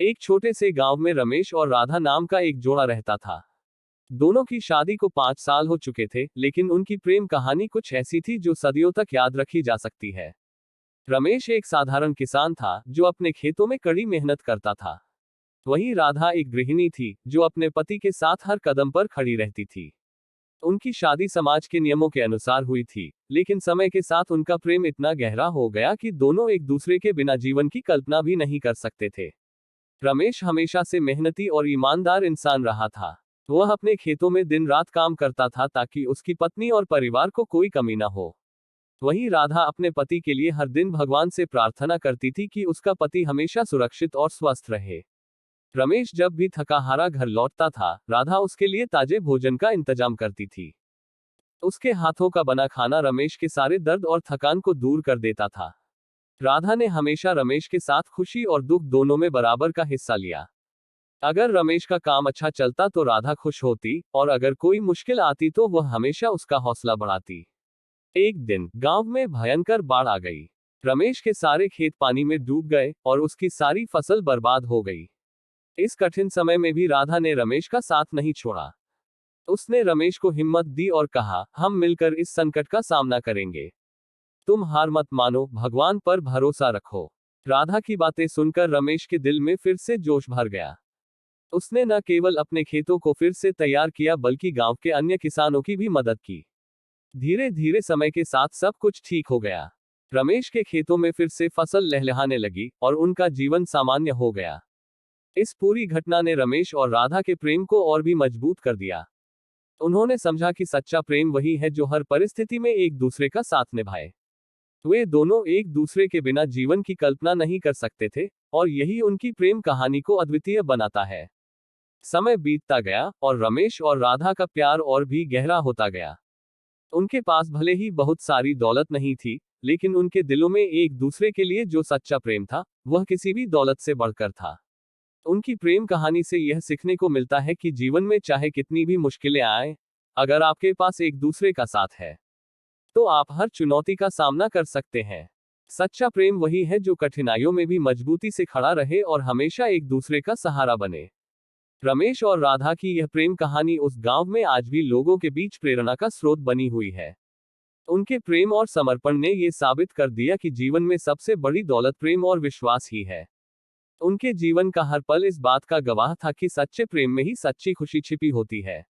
एक छोटे से गांव में रमेश और राधा नाम का एक जोड़ा रहता था। दोनों की शादी को 5 साल हो चुके थे, लेकिन उनकी प्रेम कहानी कुछ ऐसी थी जो सदियों तक याद रखी जा सकती है। रमेश एक साधारण किसान था जो अपने खेतों में कड़ी मेहनत करता था। वहीं राधा एक गृहिणी थी जो अपने पति के साथ हर कदम पर खड़ी रहती थी। उनकी शादी समाज के नियमों के अनुसार हुई थी, लेकिन समय के साथ उनका प्रेम इतना गहरा हो गया कि दोनों एक दूसरे के बिना जीवन की कल्पना भी नहीं कर सकते थे। रमेश हमेशा से मेहनती और ईमानदार इंसान रहा था। वह अपने खेतों में दिन रात काम करता था ताकि उसकी पत्नी और परिवार को कोई कमी न हो। वहीं राधा अपने पति के लिए हर दिन भगवान से प्रार्थना करती थी कि उसका पति हमेशा सुरक्षित और स्वस्थ रहे। रमेश जब भी थका हारा घर लौटता था, राधा उसके लिए ताजे भोजन का इंतजाम करती थी। उसके हाथों का बना खाना रमेश के सारे दर्द और थकान को दूर कर देता था। राधा ने हमेशा रमेश के साथ खुशी और दुख दोनों में बराबर का हिस्सा लिया। अगर रमेश का काम अच्छा चलता तो राधा खुश होती, और अगर कोई मुश्किल आती तो वह हमेशा उसका हौसला बढ़ाती। एक दिन गांव में भयंकर बाढ़ आ गई। रमेश के सारे खेत पानी में डूब गए और उसकी सारी फसल बर्बाद हो गई। इस कठिन समय में भी राधा ने रमेश का साथ नहीं छोड़ा। उसने रमेश को हिम्मत दी और कहा, हम मिलकर इस संकट का सामना करेंगे। तुम हार मत मानो, भगवान पर भरोसा रखो। राधा की बातें सुनकर रमेश के दिल में फिर से जोश भर गया। उसने न केवल अपने खेतों को फिर से तैयार किया बल्कि गांव के अन्य किसानों की भी मदद की। धीरे धीरे समय के साथ सब कुछ ठीक हो गया। रमेश के खेतों में फिर से फसल लहलहाने लगी और उनका जीवन सामान्य हो गया। इस पूरी घटना ने रमेश और राधा के प्रेम को और भी मजबूत कर दिया। उन्होंने समझा कि सच्चा प्रेम वही है जो हर परिस्थिति में एक दूसरे का साथ निभाए। वे दोनों एक दूसरे के बिना जीवन की कल्पना नहीं कर सकते थे, और यही उनकी प्रेम कहानी को अद्वितीय बनाता है। समय बीतता गया और रमेश और राधा का प्यार और भी गहरा होता गया। उनके पास भले ही बहुत सारी दौलत नहीं थी, लेकिन उनके दिलों में एक दूसरे के लिए जो सच्चा प्रेम था, वह किसी भी दौलत से बढ़कर था। उनकी प्रेम कहानी से यह सीखने को मिलता है कि जीवन में चाहे कितनी भी मुश्किलें आए, अगर आपके पास एक दूसरे का साथ है, तो आप हर चुनौती का सामना कर सकते हैं। सच्चा प्रेम वही है जो कठिनाइयों में भी मजबूती से खड़ा रहे और हमेशा एक दूसरे का सहारा बने। रमेश और राधा की यह प्रेम कहानी उस गांव में आज भी लोगों के बीच प्रेरणा का स्रोत बनी हुई है। उनके प्रेम और समर्पण ने यह साबित कर दिया कि जीवन में सबसे बड़ी दौलत प्रेम और विश्वास ही है। उनके जीवन का हर पल इस बात का गवाह था कि सच्चे प्रेम में ही सच्ची खुशी छिपी होती है।